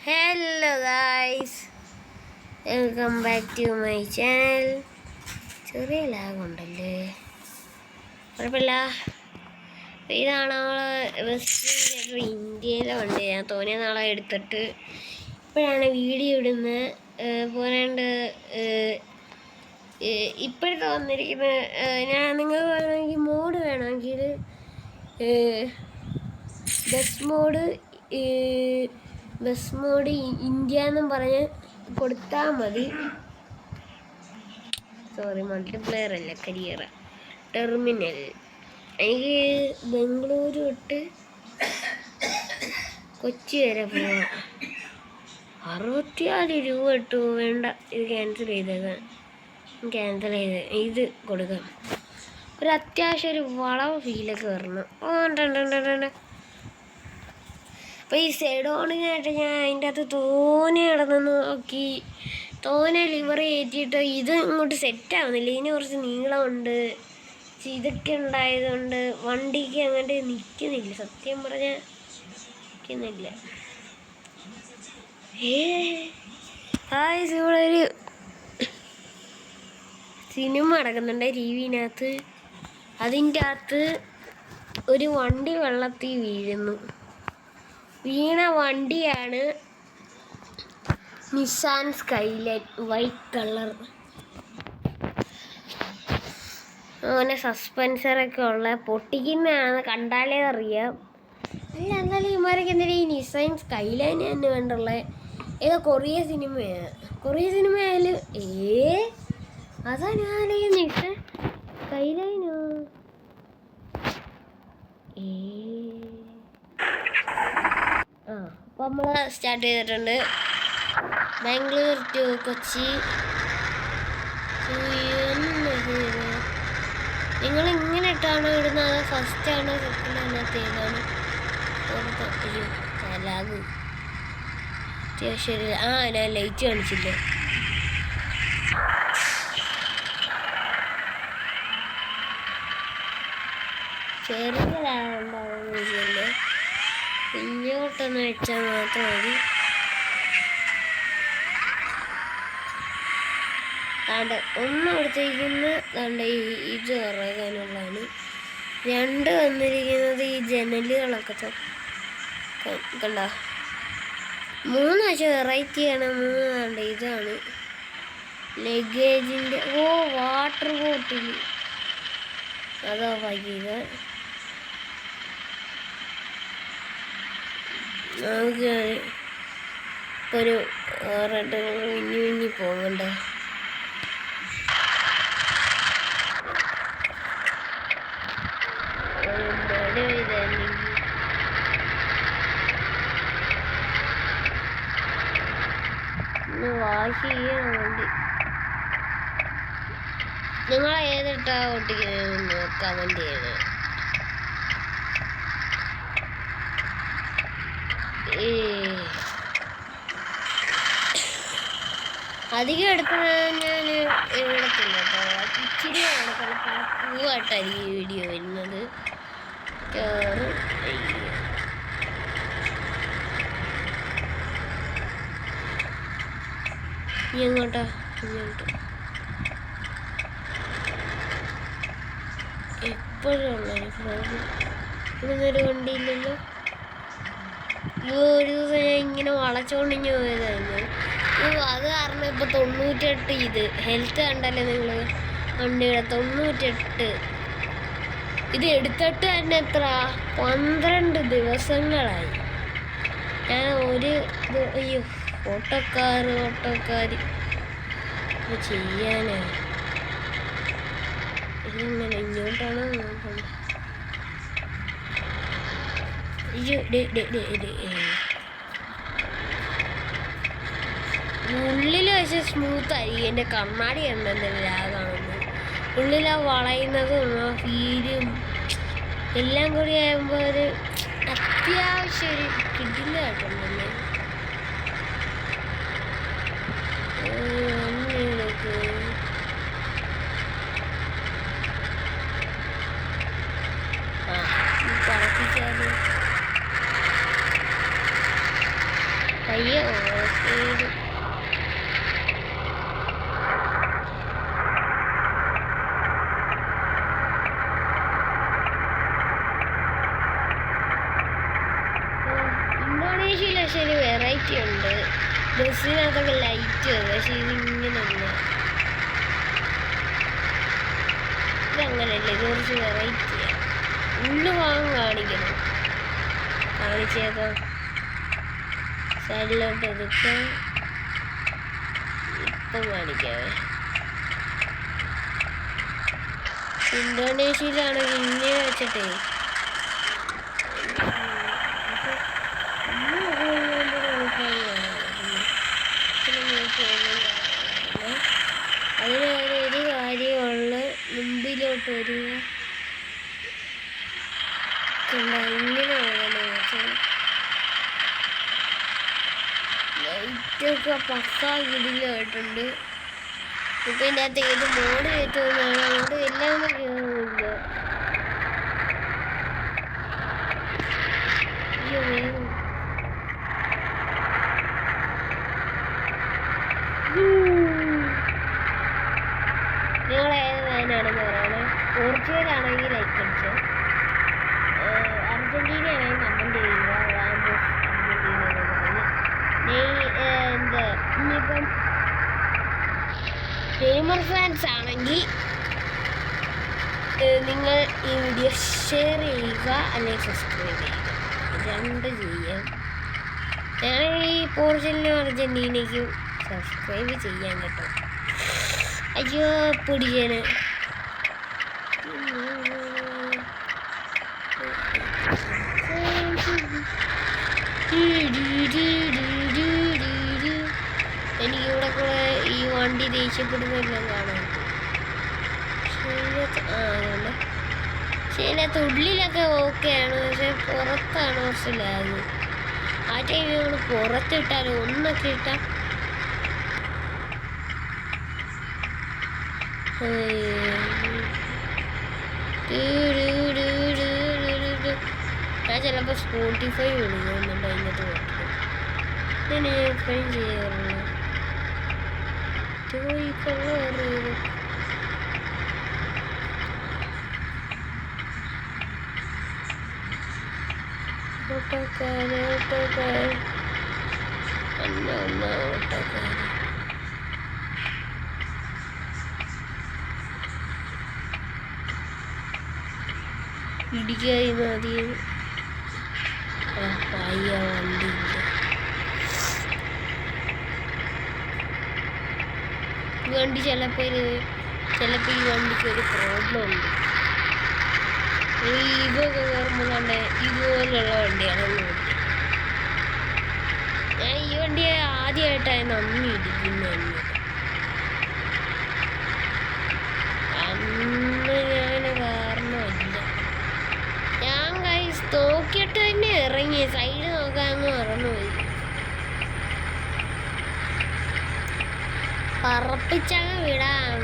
Hello guys, welcome back to my channel. ചെറിയ ലാഗുണ്ടല്ലേ, കുഴപ്പമില്ല. ഇതാണ് നമ്മൾ ബസ് ഇന്ത്യയിലെ വണ്ടി. ഞാൻ തോന്നിയ നാളെ എടുത്തിട്ട് ഇപ്പോഴാണ് വീഡിയോ ഇടുന്നത്. പോരാണ്ട് ഇപ്പോഴത്തെ വന്നിരിക്കുന്നത് ഞാൻ നിങ്ങൾക്ക് വേണമെങ്കിൽ മോഡ് വേണമെങ്കിൽ ബസ് മോഡ് ഇന്ത്യ എന്നും പറഞ്ഞ് കൊടുത്താൽ മതി. സോറി, മൾട്ടിപ്ലെയർ അല്ല, കരിയർ ടെർമിനൽ. എനിക്ക് ബംഗളൂരു തൊട്ട് കൊച്ചി വരെ പോവാം. 64 രൂപ ഇട്ടു. വേണ്ട, ഇത് ക്യാൻസൽ ചെയ്തേക്കാം. ഇത് കൊടുക്കാം. ഒരു അത്യാവശ്യം ഒരു വളവ് ഫീലൊക്കെ വരണം. അപ്പോൾ ഈ സെഡോണിനായിട്ട് ഞാൻ അതിൻ്റെ അകത്ത് തോനെ കിടന്നു നോക്കി, തോനെ ലിവർ കയറ്റിയിട്ട് ഇത് ഇങ്ങോട്ട് സെറ്റാവുന്നില്ല. ഇതിന് കുറച്ച് നീളമുണ്ട്. ഇതൊക്കെ ഉണ്ടായതുകൊണ്ട് വണ്ടിക്ക് അങ്ങോട്ട് നിൽക്കുന്നില്ല. സത്യം പറഞ്ഞാൽ നിൽക്കുന്നില്ല. ഇവിടെ ഒരു സിനിമ നടക്കുന്നുണ്ട് ടി വിനകത്ത്. അതിൻ്റെ അകത്ത് ഒരു വണ്ടി വെള്ളത്തിൽ വീണ വണ്ടിയാണ് നിസാൻ സ്കൈലൈൻ, വൈറ്റ് കളർ. അങ്ങനെ സസ്പെൻസറൊക്കെ ഉള്ള പൊട്ടിക്കുന്നതാണ്, കണ്ടാലേ അറിയാം. അല്ല, എന്നാലും ഇമാരൊക്കെ എന്തെങ്കിലും ഈ നിസാൻ സ്കൈലൈൻ തന്നെ വേണ്ടുള്ളത്. ഏതോ കൊറിയ സിനിമയായാലും അതാ ഞാൻ നിസാൻ സ്കൈലൈനോ. അപ്പോൾ നമ്മൾ സ്റ്റാർട്ട് ചെയ്തിട്ടുണ്ട്. ബാംഗ്ലൂർ ടു കൊച്ചി. നിങ്ങൾ ഇങ്ങനെ ഇട്ടാണോ ഇടുന്നത്? ഫസ്റ്റ് ആണോ സെക്കൻഡ് ആണോ തേർഡാണോ? ലാഗ് അത്യാവശ്യം. ഞാൻ ലൈറ്റ് കാണിച്ചില്ല. ചെറിയ ലാഗുണ്ടാവുന്നില്ല. ഇങ്ങോട്ടൊന്ന് വെച്ചാൽ മാത്രം മതി. ഒന്ന് കൊടുത്തിരിക്കുന്ന ഇത് ഉറങ്ങാനുള്ളതാണ്. 2 വന്നിരിക്കുന്നത് ഈ ജനലുകളൊക്കെ കണ്ട. 3 പക്ഷേ വെറൈറ്റിയാണ്. 3 ഇതാണ് ലഗേജിൻ്റെ. വാട്ടർ ബോട്ടിൽ അതോ വൈകിക. നമുക്ക് ഇപ്പോൾ ഒരു റെഡ് മിന്നി പോകണ്ട. വാഷ് ചെയ്യാൻ വേണ്ടി നിങ്ങൾ ഏതിട്ടാ ഓട്ടിക്കുന്നതെന്ന് കമൻറ്റ് ചെയ്യണം. അധികം എടുക്കുന്ന ഞാൻ ഇടത്തില്ല കേട്ടോ. ഇച്ചിരി പൂവായിട്ടാണ് ഈ വീഡിയോ വരുന്നത്. ഇങ്ങോട്ടോ എപ്പോഴും ഉള്ളൊരു പ്രോബ്ലം. ഇവിടുന്നൊരു വണ്ടിയില്ലല്ലോ. ഒരു ദിവസം ഞാൻ ഇങ്ങനെ വളച്ചോണ്ടിഞ്ഞ് പോയതായിരുന്നു. അത് കാരണം ഇപ്പോൾ 98 ഇത് ഹെൽത്ത് കണ്ടല്ലേ നിങ്ങൾ വണ്ടിയുടെ 98. ഇത് എടുത്തിട്ട് തന്നെ എത്ര 12 ദിവസങ്ങളായി. ഞാൻ ഓട്ടോക്കാർ ചെയ്യാനാ. ഇതെങ്ങനെ ഇങ്ങോട്ടാണോ നോക്കണം? ഉള്ളിൽ പക്ഷെ സ്മൂത്തായി. എൻ്റെ കണ്ണാടി കണ്ടെന്തെങ്കിലും ലാഗാണെന്ന്. ഉള്ളിൽ വളയുന്നതും ഫീലും എല്ലാം കൂടി ആകുമ്പോൾ ഒരു അത്യാവശ്യം ഒരു കിടിലായിട്ടുണ്ടല്ലേ. പറപ്പിച്ചാലും അയ്യോ ഓക്കെ ഇന്തോനേഷ്യയിൽ പക്ഷെ ഒരു വെറൈറ്റി ഉണ്ട്. ബസ്സിനകത്തൊക്കെ ലൈറ്റ് വരും, പക്ഷെ ഇതിങ്ങനെയല്ല. ഇതങ്ങനെയല്ല, ഇത് കുറച്ച് വെറൈറ്റിയാണ്. ഉള്ളു ഭാഗം കാണിക്കണം. കാണിച്ചേക്കാം. സൈഡിലോട്ട് എടുക്കാം. ഇപ്പം കാണിക്കാവേ. ഇന്തോനേഷ്യയിലാണെങ്കിൽ ഇങ്ങനെ വെച്ചിട്ടേ അതിന് ഒരു കാര്യമുള്ള മുമ്പിലോട്ട് വരിക. ഇങ്ങനെ ലൈറ്റൊക്കെ പക്കാ ഇതിലായിട്ടുണ്ട്. ഇപ്പം ഇതിൻ്റെ അകത്ത് ഏത് മോഡ് കയറ്റുമെന്നാണ്, അതുകൊണ്ട് എല്ലാം കയറുന്നില്ല. അയ്യോ വേഗം നിങ്ങൾ ഏത് ഫാനാണെന്ന് പറയണേ. പോർച്ചുഗലാണെങ്കിൽ ലൈക്ക് അടിച്ചോ, അർജൻറ്റീന ആണെങ്കിൽ കമൻറ്റ് ചെയ്യുക. റാമോസ് അർജൻറ്റീന എന്ന് പറഞ്ഞ് ഇനിയിപ്പം നെയ്മർ ഫാൻസ് ആണെങ്കിൽ നിങ്ങൾ ഈ വീഡിയോ ഷെയർ ചെയ്യുക അല്ലെങ്കിൽ സബ്സ്ക്രൈബ് ചെയ്യുക, രണ്ട് ചെയ്യാം. ഞാൻ ഈ പോർച്ചുഗലിനും അർജൻറ്റീനയ്ക്കും സബ്സ്ക്രൈബ് ചെയ്യാൻ കേട്ടോ. അയ്യോ പിടിക്കാന് എനിക്കിവിടെ കൂടെ ഈ വണ്ടി ദേഷ്യപ്പെടുന്നെല്ലാം കാണാൻ. അതുകൊണ്ട് പക്ഷേ ഇതിനകത്ത് ഉള്ളിലൊക്കെ ഓക്കെയാണ്, പക്ഷെ പുറത്താണ് കുറച്ച് ലാഗ്. ആ ടൈം നമ്മൾ പുറത്തിട്ടാലും ഒന്നൊക്കെ ഇട്ടാൽ ഞാൻ ചിലപ്പോൾ സ്പോട്ടിഫൈ വിളിക്കുന്നുണ്ട് അതിനകത്ത് പോയിട്ട്. ഇതിന് ഫ്രൈ ചെയ്യാറുള്ള ഓട്ടോക്കാര് ഓട്ടോക്കാര് ഇടിക്കായി മതിയും പയ്യ വണ്ടിയില്ല. വണ്ടി ചിലപ്പോൾ ഈ വണ്ടിക്ക് ഒരു പ്രോബ്ലം ഉണ്ട്. ഇതൊക്കെ കയറുമ്പോൾ കണ്ടേ ഇതുപോലുള്ള വണ്ടിയാണ് വണ്ടി. ഞാൻ ഈ വണ്ടിയെ ആദ്യമായിട്ടാണ് നന്ദി ഇടിക്കുന്നത്. അന്ന് ഞാൻ കാരണമില്ല, ഞാൻ നോക്കിയിട്ട് തന്നെ ഇറങ്ങി, സൈഡ് നോക്കാമെന്ന് മറന്നുപോയി. പറപ്പിച്ചങ്ങ് വിടാം,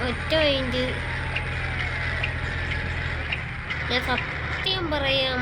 ഒറ്റ മൈൻഡ്. ഞാൻ സത്യം പറയാം,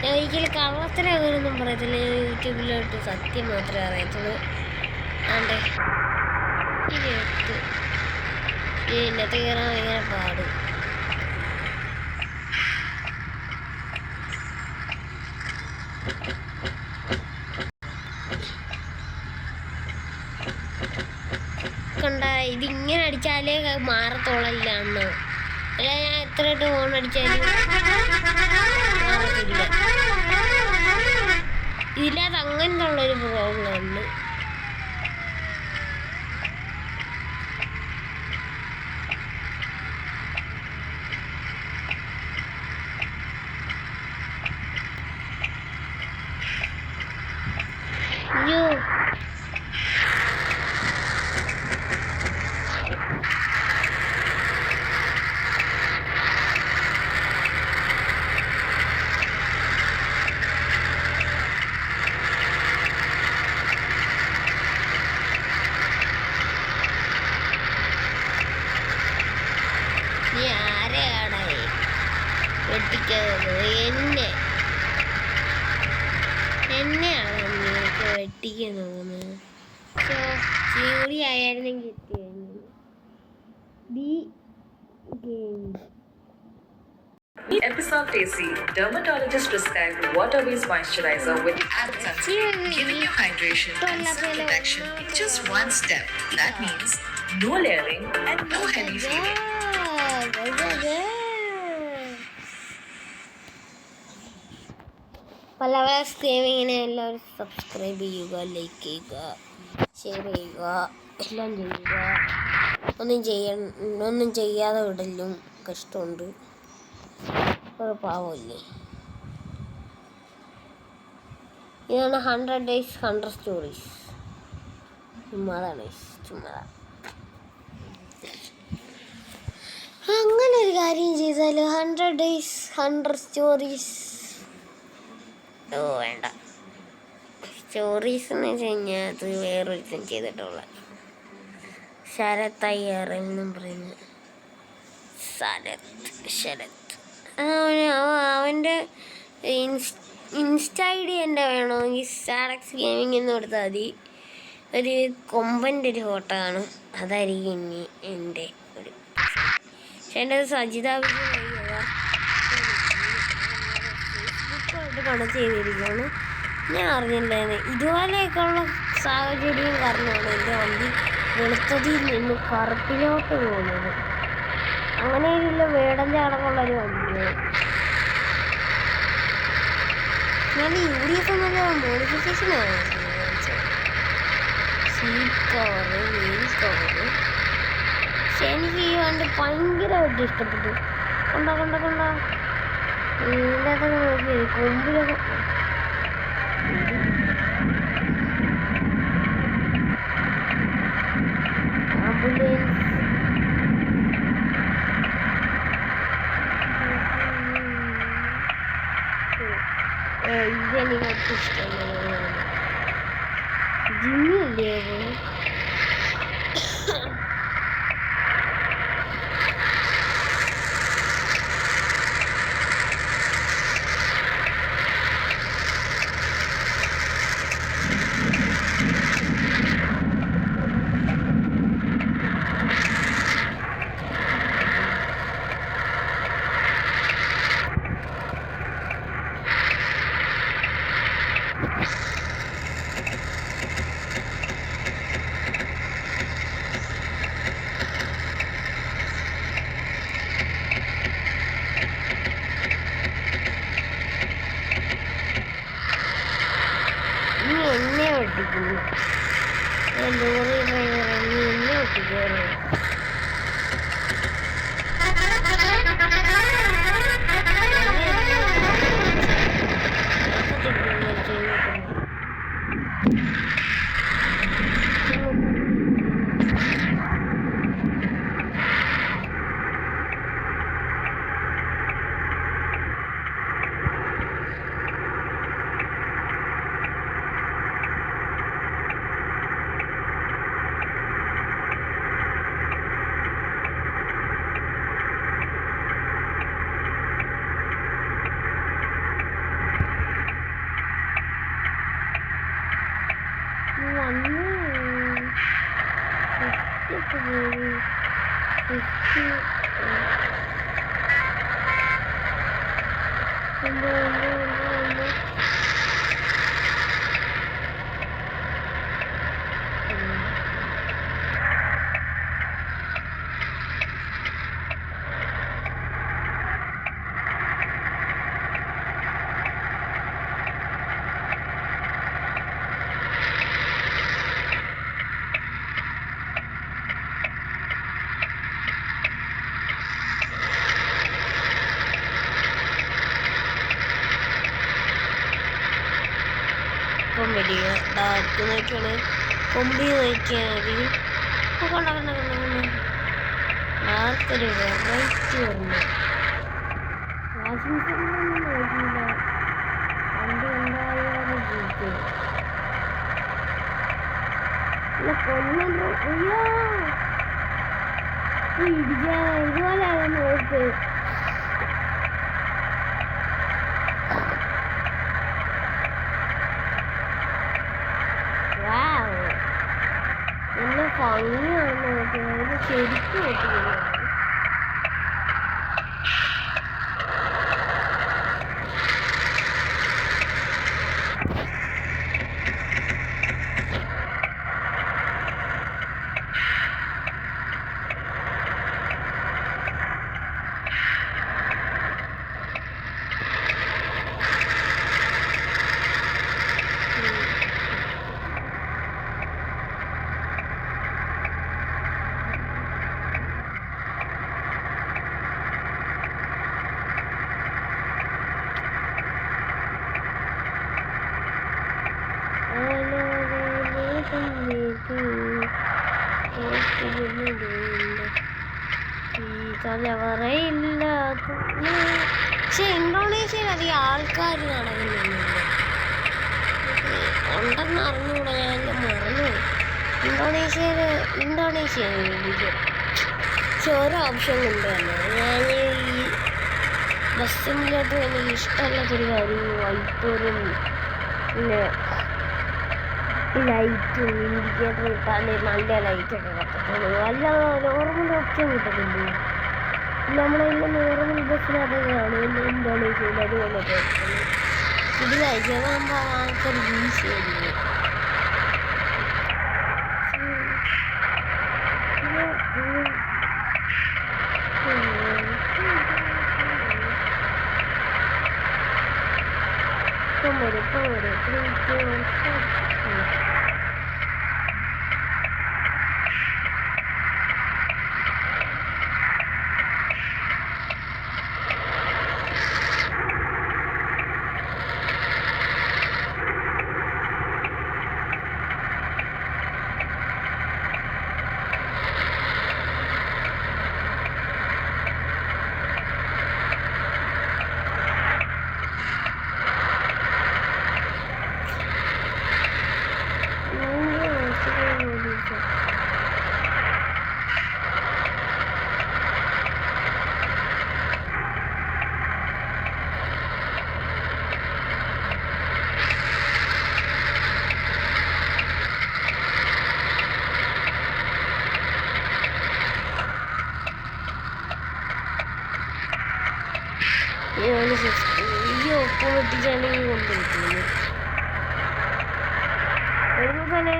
ഞാൻ ഒരിക്കലും കള്ളത്തരം അങ്ങനെയൊന്നും പറയത്തില്ല. യൂട്യൂബിലോട്ട് സത്യം മാത്രമേ അറിയത്തുള്ളൂ. ആണ്ടേ ഇന്നത്തെ കയറാൻ ഭയങ്കര പാട്. കണ്ട ഇതിങ്ങനെ അടിച്ചാലേ മാറത്തോളല്ല അന്ന്. അല്ല ഞാൻ എത്ര ഇട്ട് ഫോൺ അടിച്ചാലും മാറത്തില്ല. ഇതിനകത്ത് അങ്ങനത്തെ ഉള്ളൊരു പ്രോബ്ലം ഉണ്ട്. അയ്യോ നീ ആരെയാണ് വെട്ടിക്കുന്നത്? എന്നെയാണ് വെട്ടിക്കാൻ നോക്കുന്നത്. ചൂടി ആയിരുന്നെങ്കിൽ Episode AC, dermatologist prescribed water-based moisturizer with added sunscreen, giving you hydration and sun protection in just one step. That means no layering and no heavy feeling. പലവസ് ഗെയിമിങ്ങിനെ എല്ലാവരും സബ്സ്ക്രൈബ് ചെയ്യുക, ലൈക്ക് ചെയ്യുക, ഷെയർ ചെയ്യുക, എല്ലാം ചെയ്യുക. ഒന്നും ചെയ്യാതെ വിടലും കഷ്ടമുണ്ട്. ഒരു പാവമില്ലേ. ഇതാണ് 100 days 100 stories. ചുമ്മാതാണ്. അങ്ങനെ ഒരു കാര്യം ചെയ്താൽ 100 days 100 stories. വേണ്ട. സ്റ്റോറീസ് എന്ന് വെച്ച് കഴിഞ്ഞാൽ അത് വേറൊരുത്തം ചെയ്തിട്ടുള്ള ശരത് അയ്യർ എന്നും പറയുന്നത്. ശരത് അവൻ്റെ ഇൻസ്റ്റ ഐ ഡി എൻ്റെ വേണമെങ്കിൽ സാഡക്സ് ഗെയിമിംഗ് എന്ന് കൊടുത്താൽ മതി. ഒരു കൊമ്പൻ്റെ ഒരു ഫോട്ടോ കാണും. അതായിരിക്കും ഇനി എൻ്റെ ഒരു. പക്ഷെ എൻ്റെ സജിത ഫേസ്ബുക്കായിട്ട് കണക്ട് ചെയ്തിരിക്കുകയാണ്. ഞാൻ അറിഞ്ഞില്ലായിരുന്നു. ഇതുപോലെയൊക്കെയുള്ള സാഹചര്യം കാരണമാണ് എൻ്റെ വണ്ടി വെളുത്തതിൽ നിന്ന് കറുപ്പിലോട്ട് പോകുന്നത്. അങ്ങനെയുള്ള വേടൻ്റെ അടക്കമുള്ളൊരു വണ്ടിയാണ്. ഞാൻ UDF നല്ല മോഡിഫിക്കേഷനാണ്. Seat cover, wheel cover. പക്ഷെ എനിക്ക് ഈ വണ്ടി ഭയങ്കരമായിട്ട് ഇഷ്ടപ്പെട്ടു. കൊണ്ടാ ഇതിൻ്റെ അകത്തൊക്കെ നോക്കി കൊമ്പിലൊക്കെ ആംബുലൻസ്. ഇതെനിക്ക് ഇഷ്ടമാണ്. ജിമ്മില്ലേ എന്നെ ഒട്ടിക്കുന്നു. ലോറി ഡ്രൈവർ എന്നെ ഒട്ടിക്കാറ്. വരിക ഡാർക്ക് നോക്കിയാണ് കൊമ്പി നോക്കിയാൽ മതി. ഡാർക്കൊരു വെറൈറ്റി വരുന്നു. വാഷിംഗ് മെഷീനൊന്നും നോക്കിയില്ല. വണ്ടി ഉണ്ടായാലും ജീപ്പ് പിന്നെ കൊല്ലം അയ്യോ ഇതുപോലെ നോക്ക്. ഭംഗിയാണ് അതിന് ശരിക്കും കിട്ടുന്നത്. തലവറയില്ല. പക്ഷെ ഇന്തോനേഷ്യയിൽ അധികം ആൾക്കാർ നടക്കുന്നില്ല. ഉണ്ടെന്ന് അറിഞ്ഞുകൂടെ, ഞാൻ മറന്നു. ഇന്തോനേഷ്യയിൽ പക്ഷെ ഓരോ ഓപ്ഷൻ കൊണ്ടുവന്നു. ഞാൻ ഈ ബസ്സിൻ്റെ എനിക്ക് ഇഷ്ടമല്ലാത്തൊരു കാര്യം വൈപ്പറും പിന്നെ ലൈറ്റും ഇൻഡിക്കേറ്റർ ഇട്ടാലേ നല്ല ലൈറ്റൊക്കെ കത്തത്തുള്ളൂ. അല്ലാതെ നോർമൽ ഓപ്ഷൻ കിട്ടത്തില്ലേ? നമ്മളതിൻ്റെ നോർമൽ ബസ്സിനകത്തൊക്കെയാണ് ഇന്തോനേഷ്യയിൽ അതുപോലെ ഇത് കഴിച്ചതാകുമ്പോൾ ആൾക്കാർ യൂസ് ചെയ്യുന്നത്. ഈ ഒപ്പ് പൊട്ടിച്ചാണ് ഈ കൊണ്ടുവയ്ക്കുന്നത്. ഒരു തന്നെ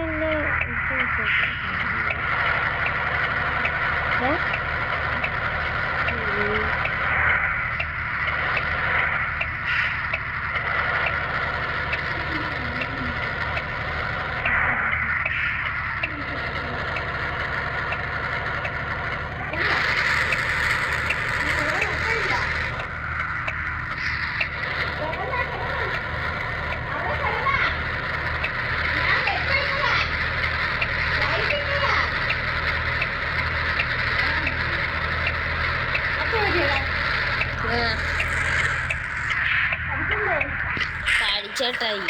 പഠിച്ചോട്ടായി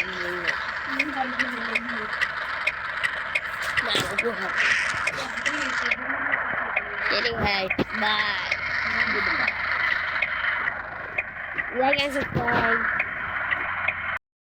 ശരി, ബൈ. Like and subscribe.